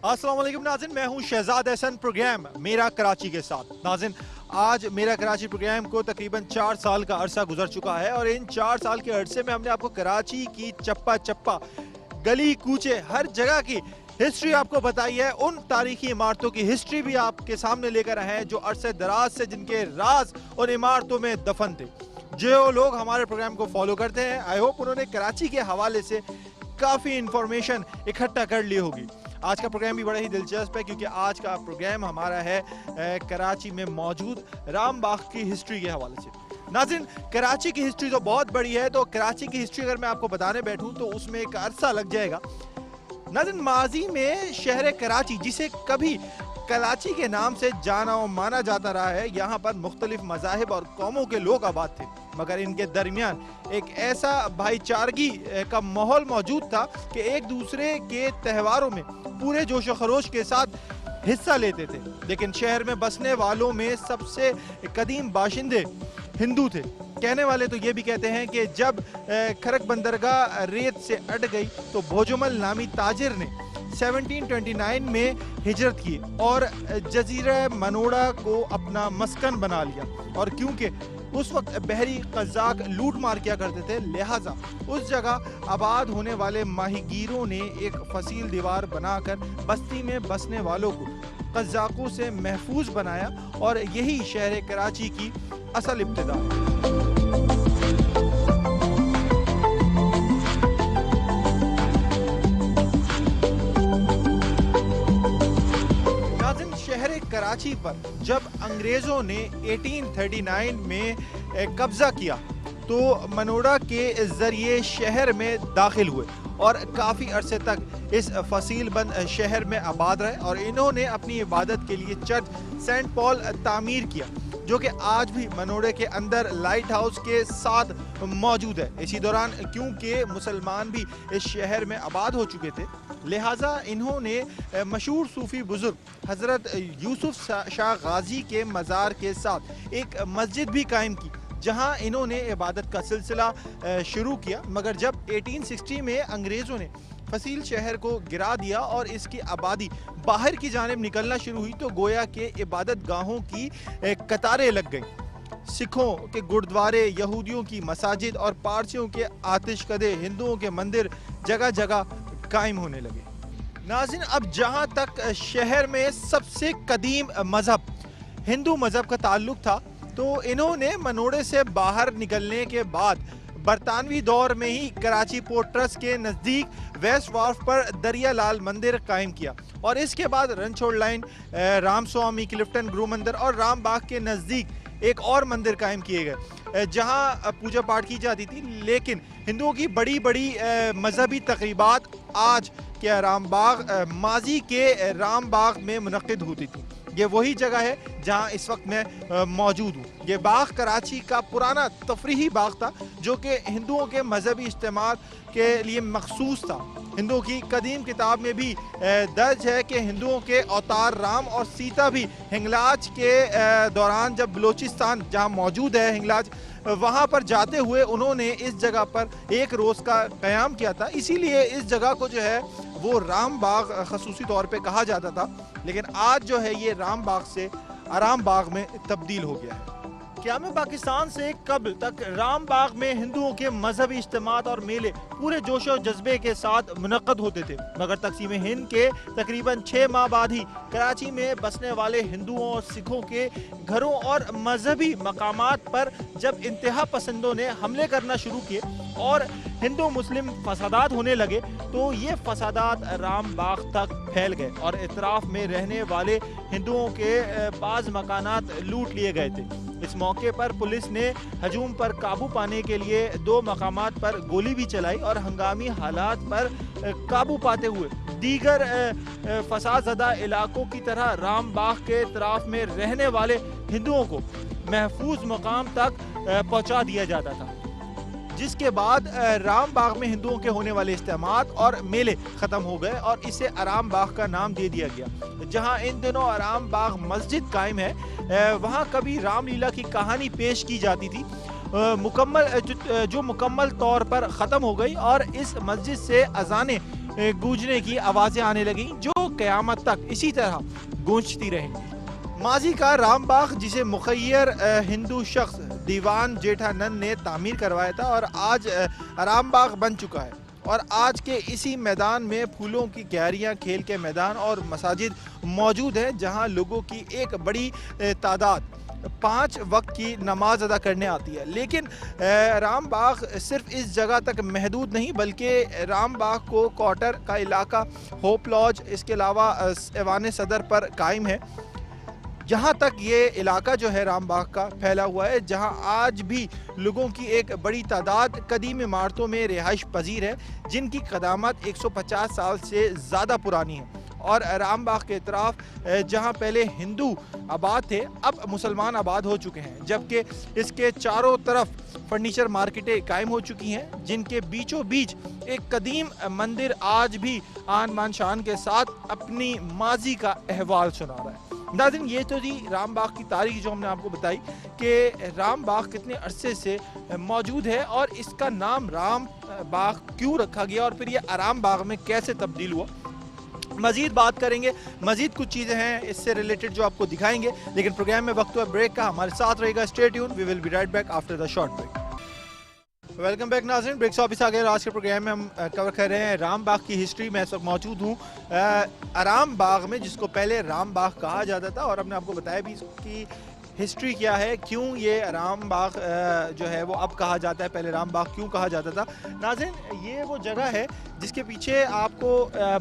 अस्सलाम वालेकुम नाज़रीन, मैं हूं शहजाद एहसन। प्रोग्राम मेरा कराची के साथ। नाज़रीन, आज मेरा कराची प्रोग्राम को तकरीबन 4 साल का अरसा गुजर चुका है और इन 4 साल के अरसे में हमने आपको कराची की चप्पा चप्पा, गली कूचे, हर जगह की हिस्ट्री आपको बताई है। उन तारीखी इमारतों की हिस्ट्री भी आपके सामने लेकर आए हैं जो अरसे दराज से जिनके राज उन इमारतों में दफन थे। जो लोग हमारे प्रोग्राम को फॉलो करते हैं, आई होप उन्होंने कराची के हवाले से काफ़ी इंफॉर्मेशन इकट्ठा कर ली होगी। आज का प्रोग्राम भी बड़ा ही दिलचस्प है क्योंकि आज का प्रोग्राम हमारा है कराची में मौजूद राम बाग की हिस्ट्री के हवाले से। नाज़रीन, कराची की हिस्ट्री तो बहुत बड़ी है, तो कराची की हिस्ट्री अगर मैं आपको बताने बैठूं तो उसमें एक अरसा लग जाएगा। नाज़रीन, माजी में शहर कराची, जिसे कभी कराची के नाम से जाना और माना जाता रहा है, यहाँ पर मुख्तलिफ मज़ाहिब और कौमों के लोग आबाद थे, मगर इनके दरमियान एक ऐसा भाईचारगी का माहौल मौजूद था कि एक दूसरे के त्योहारों में पूरे जोश खरोश के साथ हिस्सा लेते थे। लेकिन शहर में बसने वालों में सबसे कदीम बाशिंदे हिंदू थे। कहने वाले तो ये भी कहते हैं कि जब खरक बंदरगाह रेत से अट गई तो भोजमल नामी ताजिर ने 1729 में हिजरत की और जजीरा मनोड़ा को अपना मस्कन बना लिया। और क्योंकि उस वक्त बहरी कज़ाक लूट मार किया करते थे, लिहाजा उस जगह आबाद होने वाले माहीगीरों ने एक फसील दीवार बनाकर बस्ती में बसने वालों को कज़ाकों से महफूज बनाया और यही शहर कराची की असल इब्तिदा है। शहर कराची पर जब अंग्रेजों ने 1839 में कब्जा किया तो मनोड़ा के जरिए शहर में दाखिल हुए और काफ़ी अरसे तक इस फसील बंद शहर में आबाद रहे और इन्होंने अपनी इबादत के लिए चर्च सेंट पॉल तामीर किया, जो कि आज भी मनोड़े के अंदर लाइट हाउस के साथ मौजूद है। इसी दौरान क्योंकि मुसलमान भी इस शहर में आबाद हो चुके थे, लिहाजा इन्होंने मशहूर सूफ़ी बुजुर्ग हज़रत यूसुफ शाह गाजी के मज़ार के साथ एक मस्जिद भी कायम की, जहां इन्होंने इबादत का सिलसिला शुरू किया। मगर जब 1860 में अंग्रेज़ों ने फसील शहर को गिरा दिया और इसकी आबादी बाहर की जानिब निकलना शुरू हुई तो गोया के इबादत गाहों की कतारें लग गईं। सिखों के गुरुद्वारे, यहूदियों की मसाजिद और पारसियों के आतिशकदे, हिंदुओं के मंदिर जगह जगह कायम होने लगे। नाज़रीन, अब जहां तक शहर में सबसे कदीम मजहब हिंदू मजहब का ताल्लुक था, तो इन्होंने मनोड़े से बाहर निकलने के बाद बरतानवी दौर में ही कराची पोर्ट ट्रस्ट के नज़दीक वेस्ट वार्फ पर दरिया लाल मंदिर कायम किया और इसके बाद रनछोड़ लाइन, रामस्वामी, क्लिफ्टन गुरु मंदिर और राम बाग के नज़दीक एक और मंदिर कायम किए गए जहां पूजा पाठ की जाती थी। लेकिन हिंदुओं की बड़ी बड़ी मजहबी तकरीबात आज के राम बाग, माजी के राम बाग में मुनक्किद होती थी। ये वही जगह है जहां इस वक्त मैं मौजूद हूँ। ये बाग कराची का पुराना तफरीही बाग था जो कि हिंदुओं के मजहबी इज्तिमात के लिए मखसूस था। हिंदुओं की कदीम किताब में भी दर्ज है कि हिंदुओं के अवतार राम और सीता भी हिंगलाज के दौरान, जब बलोचिस्तान जहां मौजूद है हिंगलाज, वहां पर जाते हुए उन्होंने इस जगह पर एक रोज़ का क़याम किया था। इसीलिए इस जगह को जो है वो राम बाग खसूसी तौर पे कहा जाता था। लेकिन आज जो है ये राम बाग से आराम बाग में तब्दील हो गया है। क़याम पाकिस्तान से कबल तक राम बाग में हिंदुओं के मजहबी इज्तिमात और मेले पूरे जोश और जज्बे के साथ मुनक्कद होते थे। मगर तकसीम हिंद के तकरीबन 6 माह बाद ही कराची में बसने वाले हिंदुओं और सिखों के घरों और मजहबी मकामात पर जब इंतहा पसंदों ने हमले करना शुरू किए और हिंदू मुस्लिम फसादात होने लगे, तो ये फसादात राम बाग तक फैल गए और इतराफ में रहने वाले हिंदुओं के बाज़ मकानात लूट लिए गए थे। इस मौके पर पुलिस ने हजूम पर काबू पाने के लिए 2 मकामात पर गोली भी चलाई और हंगामी हालात पर काबू पाते हुए दीगर फसादज़दा इलाकों की तरह राम बाग के इतराफ में रहने वाले हिंदुओं को महफूज मकाम तक पहुंचा दिया जाता था, जिसके बाद राम बाग में हिंदुओं के होने वाले इज्तिमात और मेले ख़त्म हो गए और इसे आराम बाग का नाम दे दिया गया। जहां इन दिनों आराम बाग मस्जिद कायम है, वहां कभी रामलीला की कहानी पेश की जाती थी, जो मुकम्मल तौर पर ख़त्म हो गई और इस मस्जिद से अजानें गूंजने की आवाज़ें आने लगीं, जो क़यामत तक इसी तरह गूंजती रहेंगी। माजी का राम बाग, जिसे मुखय्यर हिंदू शख्स दीवान जेठानंद ने तामीर करवाया था और आज राम बाग बन चुका है, और आज के इसी मैदान में फूलों की क्यारियां, खेल के मैदान और मसाजिद मौजूद हैं, जहां लोगों की एक बड़ी तादाद 5 वक्त की नमाज अदा करने आती है। लेकिन राम बाग सिर्फ इस जगह तक महदूद नहीं, बल्कि राम बाग को क्वार्टर का इलाका, होप लॉज, इसके अलावा ऐवान सदर पर कायम है। जहाँ तक ये इलाका जो है राम बाग का फैला हुआ है, जहाँ आज भी लोगों की एक बड़ी तादाद कदीम इमारतों में रिहाइश पजीर है, जिनकी क़दामत 150 साल से ज़्यादा पुरानी है। और राम बाग के इतराफ़ जहाँ पहले हिंदू आबाद थे, अब मुसलमान आबाद हो चुके हैं, जबकि इसके चारों तरफ फर्नीचर मार्केटें कायम हो चुकी हैं, जिनके बीचों बीच एक कदीम मंदिर आज भी आन मान शान के साथ अपनी माजी का अहवाल सुना रहा है। नाज़रीन, ये तो जी राम बाग की तारीख जो हमने आपको बताई कि राम बाग कितने अरसे से मौजूद है और इसका नाम राम बाग क्यों रखा गया और फिर ये आराम बाग में कैसे तब्दील हुआ। मज़ीद बात करेंगे, मज़ीद कुछ चीज़ें हैं इससे रिलेटेड जो आपको दिखाएंगे, लेकिन प्रोग्राम में वक्त हुआ ब्रेक का। हमारे साथ रहेगा, stay tune, we will be right back after the short break. Welcome back नाज़रीन, ब्रेक से वापस आ गए। आज के प्रोग्राम में हम कवर कर रहे हैं राम बाग की हिस्ट्री। मैं इस वक्त मौजूद हूँ आराम बाग में, जिसको पहले राम बाग कहा जाता था, और हमने आपको बताया भी इसकी हिस्ट्री क्या है, क्यों ये राम बाग जो है वो अब कहा जाता है, पहले राम बाग क्यों कहा जाता था। नाज़रीन, ये वो जगह है जिसके पीछे आपको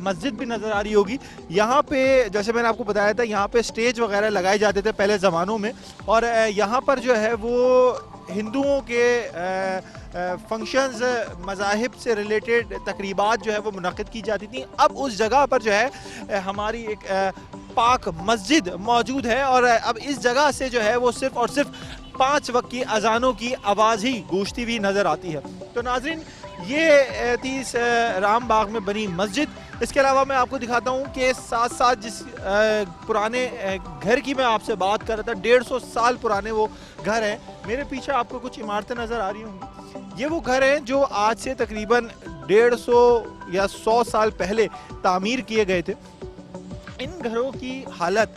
मस्जिद भी नज़र आ रही होगी। यहाँ पे जैसे मैंने आपको बताया था, यहाँ पे स्टेज वगैरह लगाए जाते थे पहले ज़मानों में, और यहाँ पर जो है वो हिंदुओं के फंक्शंस, मज़ाहिब से रिलेटेड तकरीबात जो है वो मुनक़िद की जाती थी। अब उस जगह पर जो है हमारी एक पाक मस्जिद मौजूद है, और अब इस जगह से जो है वो सिर्फ़ और सिर्फ 5 वक्त की अजानों की आवाज़ ही गूंजती हुई नज़र आती है। तो नाज़रीन, ये थी इस राम बाग में बनी मस्जिद। इसके अलावा मैं आपको दिखाता हूँ कि साथ साथ जिस पुराने घर की मैं आपसे बात कर रहा था, 150 साल पुराने वो घर हैं। मेरे पीछे आपको कुछ इमारतें नज़र आ रही होंगी, ये वो घर हैं जो आज से तकरीबन 150 या 100 साल पहले तामीर किए गए थे। इन घरों की हालत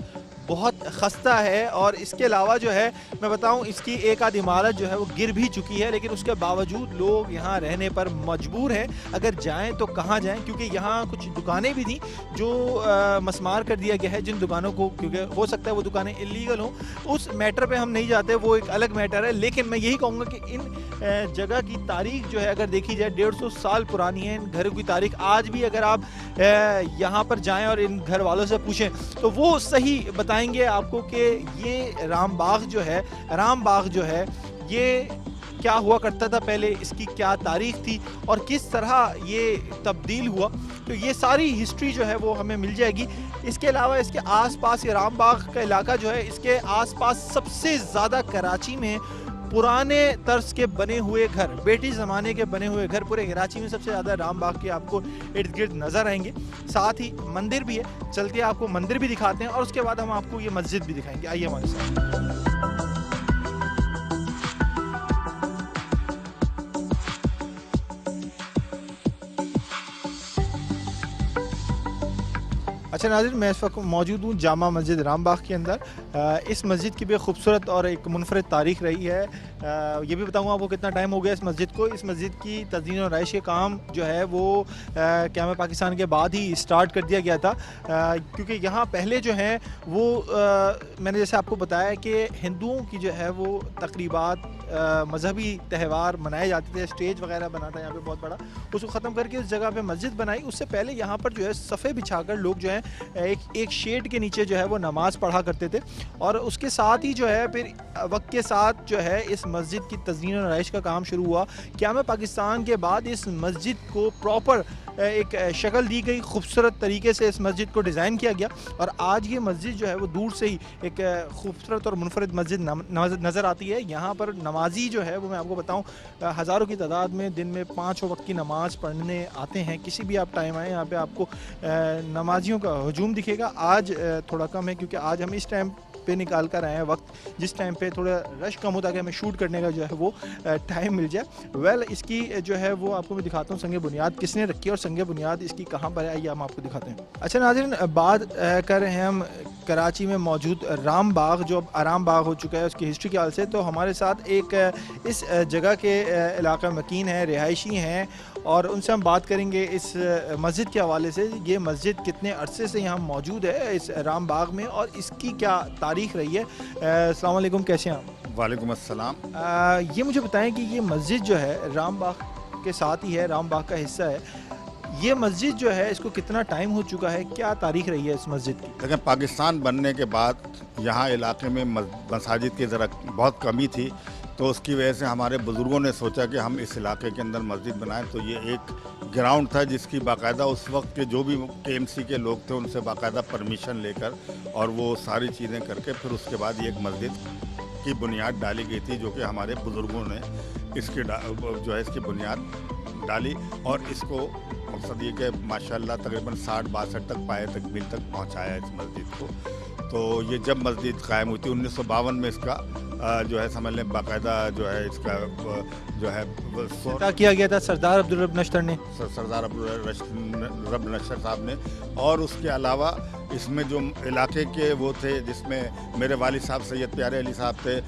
बहुत खस्ता है, और इसके अलावा जो है मैं बताऊं, इसकी एक आध इमारत जो है वो गिर भी चुकी है, लेकिन उसके बावजूद लोग यहाँ रहने पर मजबूर हैं। अगर जाएं तो कहाँ जाएं, क्योंकि यहाँ कुछ दुकानें भी थी जो मसमार कर दिया गया है, जिन दुकानों को, क्योंकि हो सकता है वो दुकानें इलीगल हों, उस मैटर पे हम नहीं जाते, वो एक अलग मैटर है। लेकिन मैं यही कहूँगा कि इन जगह की तारीख जो है अगर देखी जाए 150 साल पुरानी है। इन घरों की तारीख आज भी अगर आप यहाँ पर जाएँ और इन घर वालों से पूछें तो वो सही बताएंगे आपको कि ये राम बाग जो है ये क्या हुआ करता था पहले, इसकी क्या तारीख थी और किस तरह ये तब्दील हुआ। तो ये सारी हिस्ट्री जो है वो हमें मिल जाएगी। इसके अलावा इसके आसपास ये राम बाग का इलाका जो है, इसके आसपास सबसे ज़्यादा कराची में पुराने तर्ज के बने हुए घर, ब्रिटिश ज़माने के बने हुए घर पूरे कराची में सबसे ज़्यादा राम बाग के आपको इर्द गिर्द नज़र आएंगे। साथ ही मंदिर भी है, चलते आपको मंदिर भी दिखाते हैं और उसके बाद हम आपको ये मस्जिद भी दिखाएंगे। आइए हमारे साथ। अच्छा नाज़रीन, मैं इस वक्त मौजूद हूँ जामा मस्जिद राम बाग के अंदर। इस मस्जिद की भी खूबसूरत और एक मुनफरद तारीख़ रही है। ये भी बताऊँगा आपको कितना टाइम हो गया इस मस्जिद को। इस मस्जिद की तज़ीन और रहाइश के काम जो है वो क़याम पाकिस्तान के बाद ही स्टार्ट कर दिया गया था, क्योंकि यहाँ पहले जो हैं वो मैंने जैसे आपको बताया कि हिंदुओं की जो है वो तकरीबात, मजहबी त्यौहार मनाए जाते थे, स्टेज वगैरह बना था यहाँ पे बहुत बड़ा, उसको ख़त्म करके उस जगह पे मस्जिद बनाई। उससे पहले यहाँ पर जो है सफ़े बिछाकर लोग जो है एक शेड के नीचे जो है वो नमाज पढ़ा करते थे, और उसके साथ ही जो है फिर वक्त के साथ जो है इस मस्जिद की तज़ीन और रहाइश का काम शुरू हुआ। क़याम पाकिस्तान के बाद इस मस्जिद को प्रॉपर एक शक्ल दी गई, खूबसूरत तरीके से इस मस्जिद को डिज़ाइन किया गया, और आज ये मस्जिद जो है वो दूर से ही एक खूबसूरत और मुनफरद मस्जिद नज़र आती है। यहाँ पर नमाजी जो है वो मैं आपको बताऊँ हज़ारों की तादाद में दिन में 5 वक्त की नमाज़ पढ़ने आते हैं। किसी भी आप टाइम आए यहाँ पे आपको नमाजियों का हजूम दिखेगा। आज थोड़ा कम है क्योंकि आज हम इस टाइम پہ نکال کر آئے ہیں وقت جس ٹائم پہ تھوڑا رش کم ہوتا کہ ہمیں شوٹ کرنے کا جو ہے وہ ٹائم مل جائے. ویل اس کی جو ہے وہ آپ کو میں دکھاتا ہوں سنگ بنیاد کس نے رکھی ہے اور سنگ بنیاد اس کی کہاں پر ہے یہ ہم آپ کو دکھاتے ہیں. اچھا ناظرین بات کر رہے ہیں ہم کراچی میں موجود رام باغ جو اب آرام باغ ہو چکا ہے اس کی ہسٹری کے حوالے سے. تو ہمارے ساتھ ایک اس جگہ کے علاقہ مکین ہیں رہائشی ہیں اور ان سے ہم بات کریں گے اس مسجد کے حوالے سے. یہ مسجد کتنے عرصے سے یہاں موجود ہے اس رام باغ میں اور اس کی کیا تاریخ رہی ہے. السلام علیکم, کیسے ہیں آپ؟ وعلیکم السلام. یہ مجھے بتائیں کہ یہ مسجد جو ہے رام باغ کے ساتھ ہی ہے, رام باغ کا حصہ ہے. یہ مسجد جو ہے اس کو کتنا ٹائم ہو چکا ہے, کیا تاریخ رہی ہے اس مسجد کی؟ لیکن پاکستان بننے کے بعد یہاں علاقے میں مساجد کی ذرا بہت کمی تھی, تو اس کی وجہ سے ہمارے بزرگوں نے سوچا کہ ہم اس علاقے کے اندر مسجد بنائیں. تو یہ ایک گراؤنڈ تھا جس کی باقاعدہ اس وقت کے جو بھی KMC کے لوگ تھے ان سے باقاعدہ پرمیشن لے کر اور وہ ساری چیزیں کر کے پھر اس کے بعد یہ ایک مسجد کی بنیاد ڈالی گئی تھی, جو کہ ہمارے بزرگوں نے اس کی جو ہے اس کی بنیاد ڈالی. اور اس کو مقصد یہ کہ ماشاءاللہ تقریباً 60-62 تک پائے تکمیل تک پہنچایا اس مسجد کو. تو یہ جب مسجد قائم ہوئی تھی 1952 میں اس کا جو ہے سمجھ لیں باقاعدہ جو ہے اس کا جو ہے کیا گیا تھا سردار عبدالرب نشتر نے, سردار عبدالرب نشتر صاحب نے. اور اس کے علاوہ اس میں جو علاقے کے وہ تھے جس میں میرے والد صاحب سید پیارے علی صاحب تھے,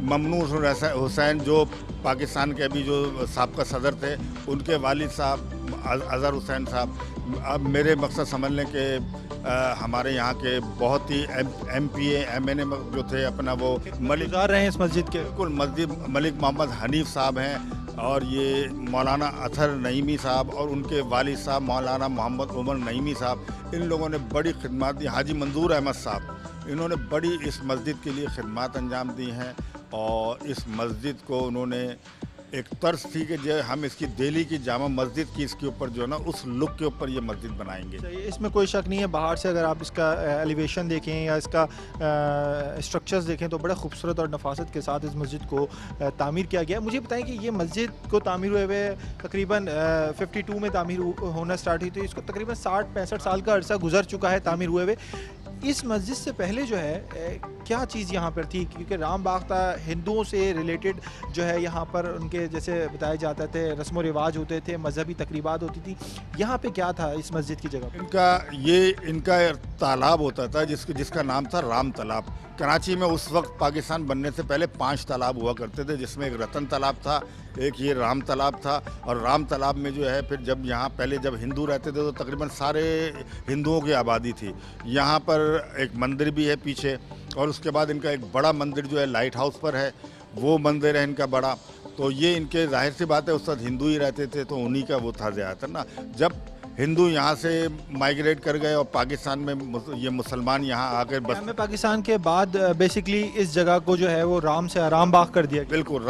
ممنون حسین جو پاکستان کے ابھی جو سابقہ صدر تھے ان کے والد صاحب اظہر حسین صاحب. اب میرے مقصد سمجھ لیں کہ ہمارے یہاں کے بہت ہی MPA MNA جو تھے اپنا وہ ملک رہے ہیں اس مسجد کے. بالکل مسجد ملک محمد حنیف صاحب ہیں اور یہ مولانا اطہر نعیمی صاحب اور ان کے والد صاحب مولانا محمد عمر نعیمی صاحب. ان لوگوں نے بڑی خدمات دی. حاجی منظور احمد صاحب انہوں نے بڑی اس مسجد کے لیے خدمات انجام دی ہیں اور اس مسجد کو انہوں نے ایک طرز تھی کہ جو ہم اس کی دہلی کی جامع مسجد کی اس کے اوپر جو ہے نا اس لک کے اوپر یہ مسجد بنائیں گے. اس میں کوئی شک نہیں ہے, باہر سے اگر آپ اس کا ایلیویشن دیکھیں یا اس کا اسٹرکچرز دیکھیں تو بڑے خوبصورت اور نفاست کے ساتھ اس مسجد کو تعمیر کیا گیا. مجھے بتائیں کہ یہ مسجد کو تعمیر ہوئے ہوئے تقریباً 52 میں تعمیر ہونا سٹارٹ ہوئی تھی, اس کو تقریباً 60-65 سال کا عرصہ گزر چکا ہے تعمیر ہوئے ہوئے. اس مسجد سے پہلے جو ہے کیا چیز یہاں پر تھی, کیونکہ رام باغ تھا ہندوؤں سے ریلیٹڈ جو ہے یہاں پر ان کے جیسے بتایا جاتا تھے رسم و رواج ہوتے تھے, مذہبی تقریبات ہوتی تھی. یہاں پہ کیا تھا اس مسجد کی جگہ؟ ان کا تالاب ہوتا تھا جس کا نام تھا رام تالاب. کراچی میں اس وقت پاکستان بننے سے پہلے 5 تالاب ہوا کرتے تھے, جس میں ایک رتن تالاب تھا, ایک یہ رام تالاب تھا. اور رام تالاب میں جو ہے پھر جب یہاں پہلے جب ہندو رہتے تھے تو تقریباً سارے ہندوؤں کی آبادی تھی. یہاں پر ایک مندر بھی ہے پیچھے اور اس کے بعد ان کا ایک بڑا مندر جو ہے لائٹ ہاؤس پر ہے, وہ مندر ہے ان کا بڑا. تو یہ ان کے ظاہر سی بات ہے اس وقت ہندو ہی رہتے تھے تو انہی کا وہ تھا زیادہ تر نا. جب ہندو یہاں سے مائیگریٹ کر گئے اور پاکستان میں یہ مسلمان یہاں آ کر بس پاکستان کے بعد بیسکلی اس جگہ کو جو ہے وہ رام سے آرام باغ کر دیا گیا. بالکل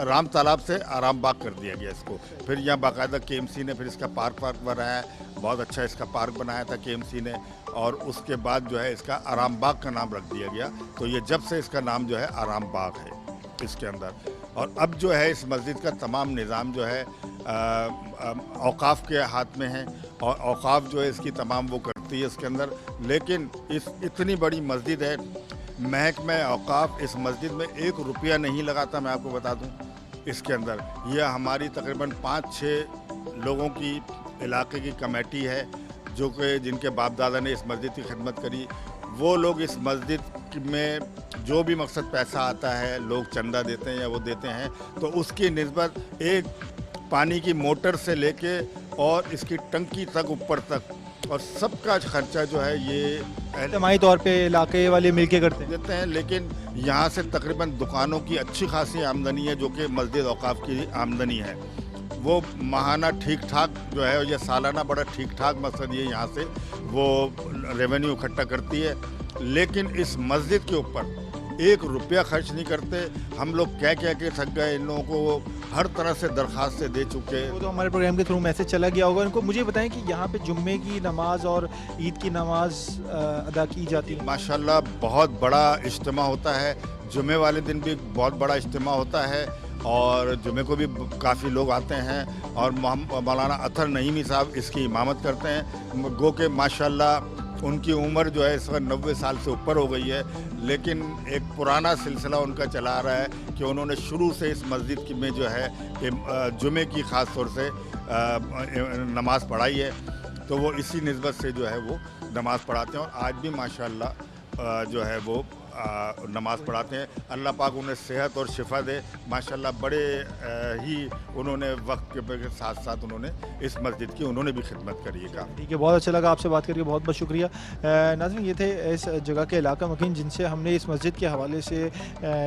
رام تالاب سے آرام باغ کر دیا گیا اس کو. پھر یہاں باقاعدہ KMC نے پھر اس کا پارک بنایا ہے, بہت اچھا اس کا پارک بنایا تھا KMC نے. اور اس کے بعد جو ہے اس کا آرام باغ کا نام رکھ دیا گیا. تو یہ جب سے اس کا نام جو ہے آرام باغ ہے اس کے اندر. اور اب جو ہے اس مسجد کا تمام نظام جو ہے اوقاف کے ہاتھ میں ہے اور اوقاف جو ہے اس کی تمام وہ کرتی ہے اس کے اندر. لیکن اتنی بڑی مسجد ہے, محکمہ اوقاف اس مسجد میں 1 روپیہ نہیں لگاتا. میں آپ کو بتا دوں اس کے اندر یہ ہماری تقریباً 5-6 لوگوں کی علاقے کی کمیٹی ہے جو کہ جن کے باپ دادا نے اس مسجد کی خدمت کری. وہ لوگ اس مسجد میں جو بھی مقصد پیسہ آتا ہے لوگ چندہ دیتے ہیں یا وہ دیتے ہیں, تو اس کی نسبت ایک پانی کی موٹر سے لے کے اور اس کی ٹنکی تک اوپر تک اور سب کا خرچہ جو ہے یہ اجتماعی طور پہ علاقے والے مل کے کرتے ہیں. لیکن یہاں سے تقریباً دکانوں کی اچھی خاصی آمدنی ہے جو کہ مسجد اوقاف کی آمدنی ہے. وہ ماہانہ ٹھیک ٹھاک جو ہے یا سالانہ بڑا ٹھیک ٹھاک مقصد یہ یہاں سے وہ ریونیو اکٹھا کرتی ہے. لیکن اس مسجد کے اوپر 1 روپیہ خرچ نہیں کرتے. ہم لوگ کہہ کے تھک گئے, ان لوگوں کو ہر طرح سے درخواستیں دے چکے. وہ تو ہمارے پروگرام کے تھرو میسج چلا گیا ہوگا ان کو. مجھے بتائیں کہ یہاں پہ جمعے کی نماز اور عید کی نماز ادا کی جاتی ہے. ماشاءاللہ بہت بڑا اجتماع ہوتا ہے. جمعے والے دن بھی بہت بڑا اجتماع ہوتا ہے اور جمعے کو بھی کافی لوگ آتے ہیں اور مولانا اطہر نعیمی صاحب اس کی امامت کرتے ہیں. گو کہ ماشاءاللہ उनकी उम्र जो है इस वक्त 90 साल से ऊपर हो गई है, लेकिन एक पुराना सिलसिला उनका चला आ रहा है कि उन्होंने शुरू से इस मस्जिद की में जो है कि जुमे की ख़ास तौर से नमाज़ पढ़ाई है, तो वो इसी निस्बत से जो है वो नमाज़ पढ़ाते हैं और आज भी माशाल्लाह जो है वो नमाज़ पढ़ाते हैं। अल्लाह पाक उन्हें सेहत और शिफा दे। माशाल्लाह बड़े ही उन्होंने वक्त के साथ साथ उन्होंने इस मस्जिद की उन्होंने भी खिदमत करी है काम। ठीक है, बहुत अच्छा लगा आपसे बात करके, बहुत बहुत शुक्रिया। नाज़रीन, ये थे इस जगह के इलाका मकीन जिनसे हमने इस मस्जिद के हवाले से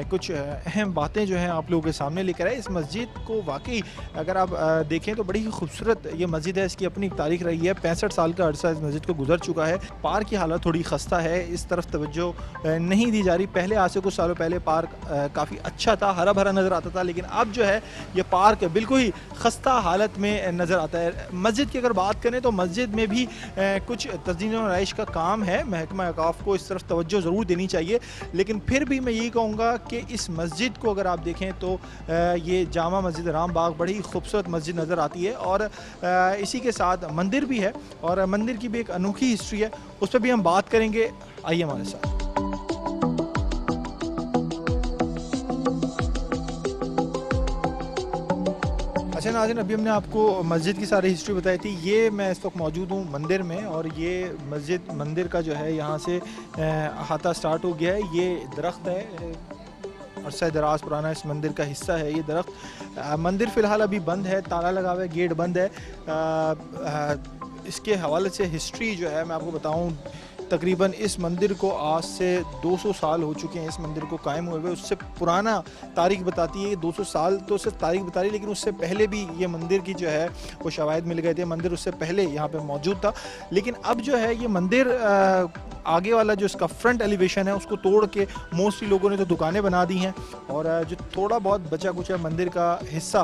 कुछ अहम बातें जो हैं आप लोगों के सामने लेकर आए। इस मस्जिद को वाकई अगर आप देखें तो बड़ी ही खूबसूरत ये मस्जिद है। इसकी अपनी एक तारीख रही है, 65 साल का अरसा इस मस्जिद को गुजर चुका है। पार्क की हालत थोड़ी खस्ता है, इस तरफ तवज्जो नहीं दी जा रही। पहले आज से कुछ सालों पहले पार्क काफ़ी अच्छा था, हरा भरा नज़र आता था, लेकिन अब जो है ये पार्क बिल्कुल ही खस्ता हालत में नज़र आता है। मस्जिद की अगर बात करें तो मस्जिद में भी कुछ तज़ीन और आइश का काम है। महकमा औक़ाफ़ को इस तरफ तवज्जो ज़रूर देनी चाहिए, लेकिन फिर भी मैं यही कहूँगा कि इस मस्जिद को अगर आप देखें तो ये जामा मस्जिद राम बाग बड़ी खूबसूरत मस्जिद नज़र आती है और इसी के साथ मंदिर भी है और मंदिर की भी एक अनोखी हिस्ट्री है, उस पर भी हम बात करेंगे। आइए हमारे साथ। अच्छा नाज़रीन, अभी हमने आपको मस्जिद की सारी हिस्ट्री बताई थी। ये मैं इस वक्त मौजूद हूँ मंदिर में और ये मंदिर का जो है यहाँ से अहाता स्टार्ट हो गया है। ये दरख्त है, अरसा दराज पुराना इस मंदिर का हिस्सा है ये दरख्त। मंदिर फ़िलहाल अभी बंद है, ताला लगा हुआ है, गेट बंद है। इसके हवाले से हिस्ट्री जो है मैं आपको बताऊँ, तकरीबन इस मंदिर को आज से 200 साल हो चुके हैं इस मंदिर को कायम हुए हुए। उससे पुराना तारीख बताती है, 200 साल तो सिर्फ तारीख बता रही है, लेकिन उससे पहले भी ये मंदिर की जो है वो शवाहिद मिल गए थे। मंदिर उससे पहले यहाँ पे मौजूद था, लेकिन अब जो है ये मंदिर आगे वाला जो इसका फ्रंट एलिवेशन है उसको तोड़ के मोस्टली लोगों ने तो दुकानें बना दी हैं और जो थोड़ा बहुत बचा कुछ मंदिर का हिस्सा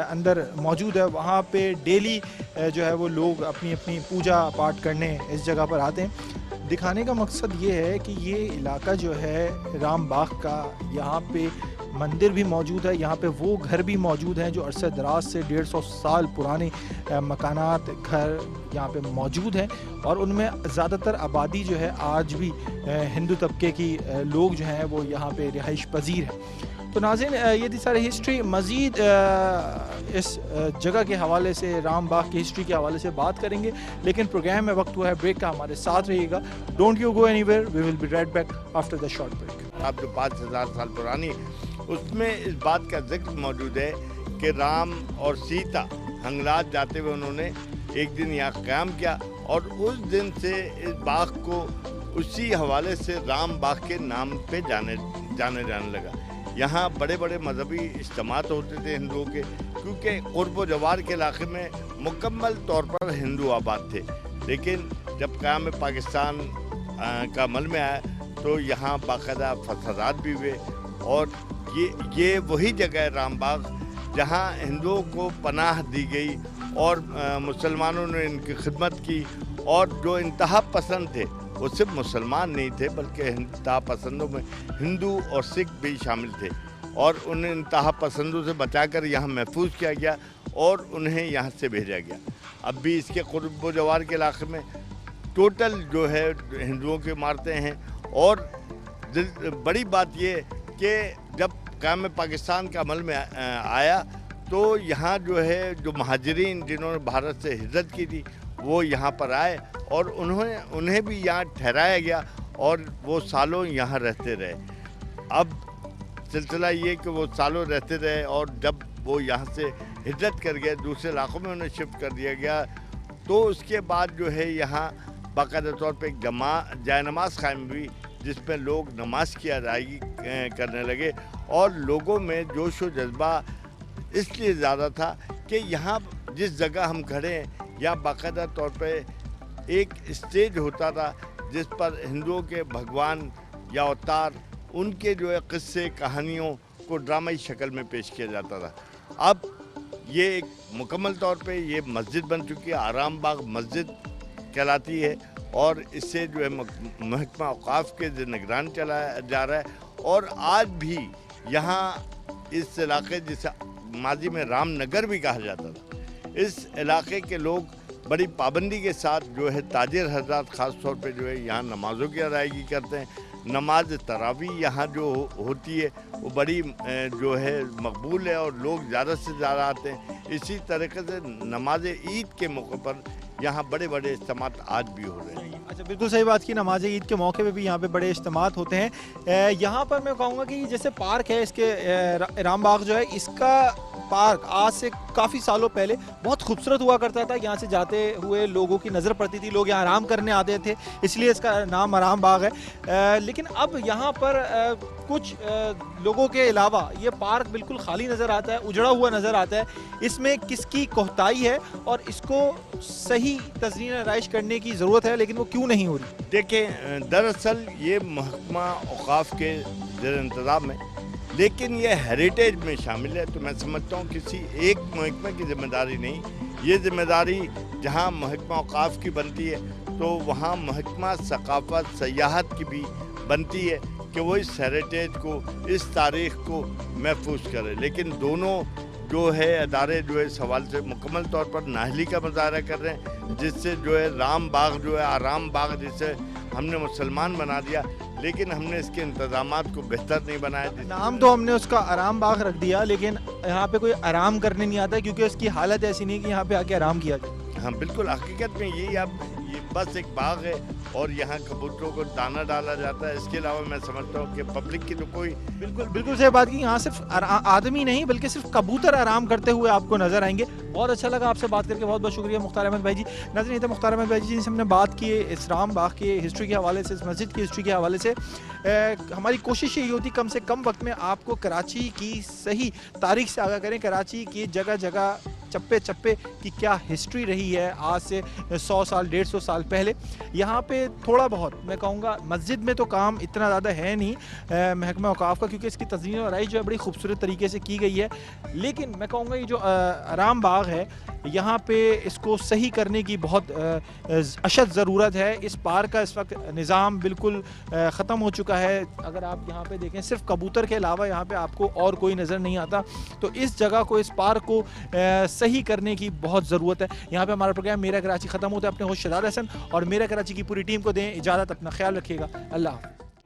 अंदर मौजूद है, वहाँ पे डेली जो है वो लोग अपनी अपनी पूजा पाठ करने इस जगह पर आते हैं। दिखाने का मकसद ये है कि ये इलाका जो है राम बाग का, यहाँ पे मंदिर भी मौजूद है, यहाँ पे वो घर भी मौजूद हैं जो अरसे दराज से 150 साल पुराने मकानात घर यहाँ पे मौजूद हैं और उनमें ज़्यादातर आबादी जो है आज भी हिंदू तबके की लोग जो हैं वो यहाँ पे रिहाइश पजीर हैं। तो नाज़रीन, ये थी सारी हिस्ट्री। मज़ीद इस जगह के हवाले से, राम बाग की हिस्ट्री के हवाले से बात करेंगे, लेकिन प्रोग्राम में वक्त हुआ है ब्रेक का। हमारे साथ रहिएगा, don't you go anywhere, we will be right back after the short break. अब जो 5000 साल पुरानी, उसमें इस बात का जिक्र मौजूद है कि राम और सीता हंगलाज जाते हुए उन्होंने एक दिन यहाँ क़याम किया और उस दिन से इस बाग को उसी हवाले से राम बाग के नाम पे जाने लगा। यहाँ बड़े बड़े मजहबी इज्तिमात होते थे हिंदुओं के, क्योंकि क़ुर्ब जवार के इलाके में मुकम्मल तौर पर हिंदू आबाद थे। लेकिन जब क़याम पाकिस्तान का अमल में आया तो यहाँ बाकायदा फसादात भी हुए और ये वही जगह है राम बाग जहाँ हिंदुओं को पनाह दी गई और मुसलमानों ने इनकी खिदमत की और जो इंतहा पसंद थे वो सिर्फ मुसलमान नहीं थे बल्कि इंतहा पसंदों में हिंदू और सिख भी शामिल थे और उन इंतहा पसंदों से बचाकर यहाँ महफूज किया गया और उन्हें यहाँ से भेजा गया। अब भी इसके क़ुर्ब जवार के इलाके में टोटल जो है हिंदुओं की इमारतें हैं और बड़ी बात ये कि जब क़याम पाकिस्तान का अमल में आया तो यहाँ जो है जो महाजरीन जिन्होंने भारत से हिजरत की थी वो यहाँ पर आए और उन्हें भी यहाँ ठहराया गया और वो सालों यहाँ रहते रहे। अब सिलसिला ये कि वो सालों रहते रहे और जब वो यहाँ से हिजरत कर गए दूसरे इलाकों में उन्हें शिफ्ट कर दिया गया तो उसके बाद जो है यहाँ बाकायदा तौर पे एक जाय नमाज कायम हुई जिस पर लोग नमाज की अदायगी करने लगे और लोगों में जोश व जज्बा इसलिए ज़्यादा था कि यहाँ जिस जगह हम खड़े हैं यहाँ बाकायदा तौर पे एक स्टेज होता था जिस पर हिंदुओं के भगवान या अवतार उनके जो है किस्से कहानियों को ड्रामाई शक्ल में पेश किया जाता था। अब ये एक मुकम्मल तौर पे ये मस्जिद बन चुकी है, आराम बाग मस्जिद कहलाती है और इससे जो है महकमा औक़ाफ़ के निगरान चलाया जा रहा है और आज भी यहाँ इस इलाके जिसे माजी में रामनगर भी कहा जाता था, इस इलाके के लोग बड़ी पाबंदी के साथ जो है ताजिर हजरात ख़ास तौर पे जो है यहाँ नमाज़ों की अदायगी करते हैं। नमाज तरावी यहाँ जो होती है वो बड़ी जो है मकबूल है और लोग ज़्यादा से ज़्यादा आते हैं। इसी तरीके से नमाज ईद के मौके पर यहाँ बड़े बड़े इज्तिमात आज भी हो रहे हैं। अच्छा, बिल्कुल सही बात की। नमाज ईद के मौके पे भी यहाँ पे बड़े इज्तिमात होते हैं। यहाँ पर मैं कहूँगा कि जैसे पार्क है इसके राम बाग जो है, इसका पार्क आज से काफ़ी सालों पहले बहुत खूबसूरत हुआ करता था। यहाँ से जाते हुए लोगों की नज़र पड़ती थी, लोग यहाँ आराम करने आते थे, इसलिए इसका नाम आराम बाग है। लेकिन अब यहाँ पर कुछ लोगों के अलावा ये पार्क बिल्कुल खाली नज़र आता है, उजड़ा हुआ नज़र आता है। इसमें किसकी कोताही है और इसको सही तज़मीन आराइश करने की ज़रूरत है, लेकिन वो क्यों नहीं हो रही? देखें, दरअसल ये महकमा औक़ाफ़ के ज़ेर इंतज़ाम है, लेकिन ये हेरिटेज में शामिल है। तो मैं समझता हूँ किसी एक महकमे की ज़िम्मेदारी नहीं, ये ज़िम्मेदारी जहाँ महकमा औक़ाफ़ की बनती है तो वहाँ महकमा सक़ाफ़त सयाहत की भी बनती है कि वो इस हेरिटेज को, इस तारीख़ को महफूज करे। लेकिन दोनों जो है अदारे जो है इस हवाले से मुकम्मल तौर पर नाअहली का मुज़ाहरा कर रहे हैं, जिससे जो है राम बाग जो है आराम बाग जिसे हमने मुसलमान बना दिया, लेकिन हमने इसके इंतज़ामात को बेहतर नहीं बनाया। नाम तो हमने उसका आराम बाग रख दिया, लेकिन यहाँ पे कोई आराम करने नहीं आता, क्योंकि उसकी हालत ऐसी नहीं कि यहाँ पे आके आराम किया जाए। हाँ बिल्कुल, हकीकत में यही अब ये बस एक बाग है और यहाँ कबूतरों को दाना डाला जाता है। इसके अलावा मैं समझता हूँ कि पब्लिक की तो कोई बिल्कुल सही बात की। यहाँ सिर्फ आदमी नहीं बल्कि सिर्फ कबूतर आराम करते हुए आपको नजर आएंगे। बहुत अच्छा लगा आपसे बात करके, बहुत बहुत शुक्रिया मुख्तार अहमद भाई जी। नाज़रीन, ये थे मुख्तार अहमद भाई जी जिनसे हमने बात की इस राम बाग की हिस्ट्री के हवाले से, इस मस्जिद की हिस्ट्री के हवाले से। हमारी कोशिश यही होती कम से कम वक्त में आपको कराची की सही तारीख से आगाह करें, कराची की जगह जगह चप्पे चप्पे की क्या हिस्ट्री रही है आज से 100 साल 150 साल पहले। यहाँ पे थोड़ा बहुत मैं कहूँगा, मस्जिद में तो काम इतना ज़्यादा है नहीं महकमा औक़ाफ़ का, क्योंकि इसकी तज़मीन और आराइश जो है बड़ी खूबसूरत तरीके से की गई है। लेकिन मैं कहूँगा ये जो आराम बाग है, यहाँ पे इसको सही करने की बहुत अशद ज़रूरत है। इस पार्क का इस वक्त निज़ाम बिल्कुल ख़त्म हो चुका है। अगर आप यहाँ पे देखें, सिर्फ कबूतर के अलावा यहाँ पे आपको और कोई नज़र नहीं आता। तो इस जगह को, इस पार्क को सही करने की बहुत ज़रूरत है। यहाँ पे हमारा प्रोग्राम मेरा कराची ख़त्म होता है। अपने होस्ट शहजाद हसन और मेरा कराची की पूरी टीम को दें इजाज़त। अपना ख्याल रखिएगा। अल्लाह हाफ़िज़।